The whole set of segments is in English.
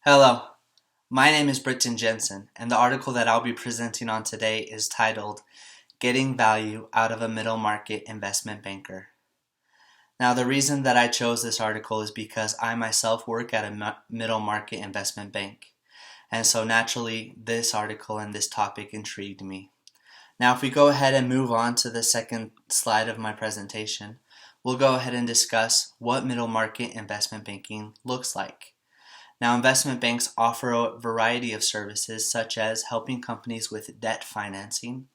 Hello, my name is Britton Jensen, and the article that I'll be presenting on today is titled, Getting Value Out of a Middle Market Investment Banker. Now, the reason that I chose this article is because I myself work at a middle market investment bank, and so naturally this article and this topic intrigued me. Now, if we go ahead and move on to the second slide of my presentation, we'll go ahead and discuss what middle market investment banking looks like. Now, investment banks offer a variety of services such as helping companies with debt financing,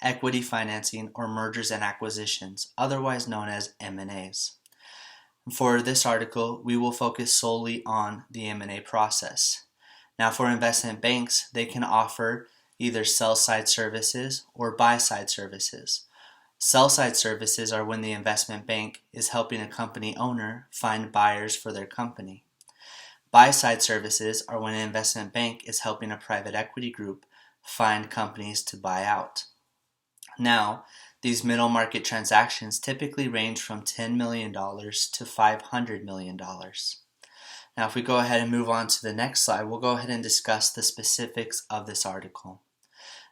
equity financing, or mergers and acquisitions, otherwise known as M&As. For this article, we will focus solely on the M&A process. Now, for investment banks, they can offer either sell-side services or buy-side services. Sell-side services are when the investment bank is helping a company owner find buyers for their company. Buy-side services are when an investment bank is helping a private equity group find companies to buy out. Now, these middle market transactions typically range from $10 million to $500 million. Now, if we go ahead and move on to the next slide, we'll go ahead and discuss the specifics of this article.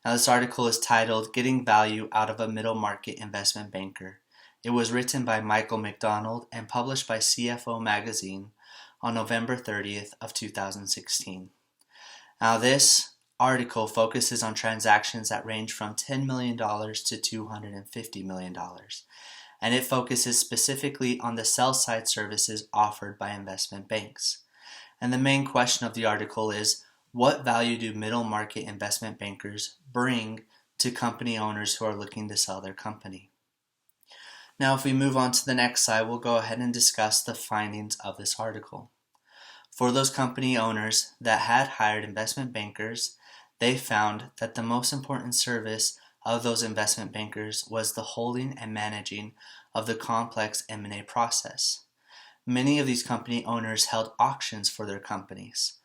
Now, this article is titled, Getting Value Out of a Middle Market Investment Banker. It was written by Michael McDonald and published by CFO Magazine on November 30th of 2016. Now, this article focuses on transactions that range from $10 million to $250 million, and it focuses specifically on the sell-side services offered by investment banks. And the main question of the article is, what value do middle market investment bankers bring to company owners who are looking to sell their company? Now, if we move on to the next slide, we'll go ahead and discuss the findings of this article. For those company owners that had hired investment bankers, they found that the most important service of those investment bankers was the holding and managing of the complex M&A process. Many of these company owners held auctions for their companies,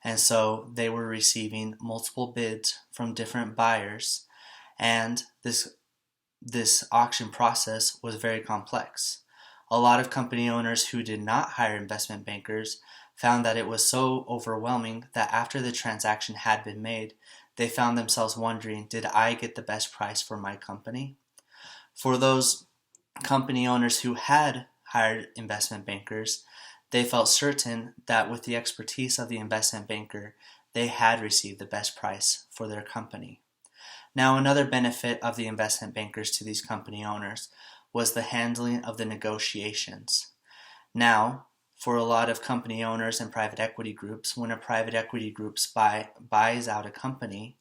and so they were receiving multiple bids from different buyers, and this auction process was very complex. A lot of company owners who did not hire investment bankers found that it was so overwhelming that after the transaction had been made, they found themselves wondering, did I get the best price for my company? For those company owners who had hired investment bankers, they felt certain that with the expertise of the investment banker, they had received the best price for their company. Now, another benefit of the investment bankers to these company owners was the handling of the negotiations. Now, for a lot of company owners and private equity groups, when a private equity group buys out a company,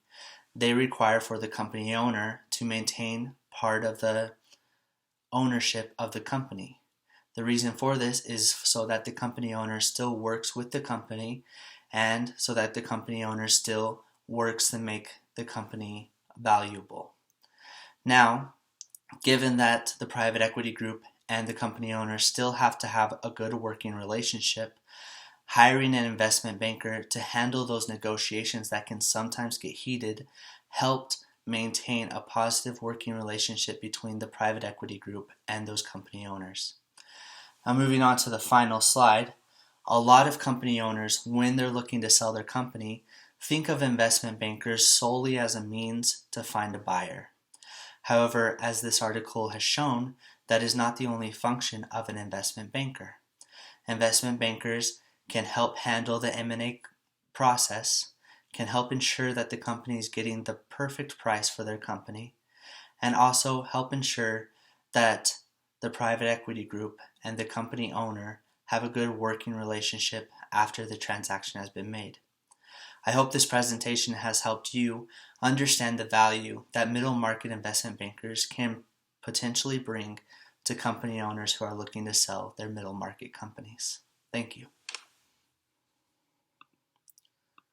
they require for the company owner to maintain part of the ownership of the company. The reason for this is so that the company owner still works with the company and so that the company owner still works to make the company valuable. Now, given that the private equity group and the company owner still have to have a good working relationship, hiring an investment banker to handle those negotiations that can sometimes get heated helped maintain a positive working relationship between the private equity group and those company owners. Now, moving on to the final slide, a lot of company owners, when they're looking to sell their company, think of investment bankers solely as a means to find a buyer. However, as this article has shown, that is not the only function of an investment banker. Investment bankers can help handle the M&A process, can help ensure that the company is getting the perfect price for their company, and also help ensure that the private equity group and the company owner have a good working relationship after the transaction has been made. I hope this presentation has helped you understand the value that middle market investment bankers can potentially bring to company owners who are looking to sell their middle market companies. Thank you.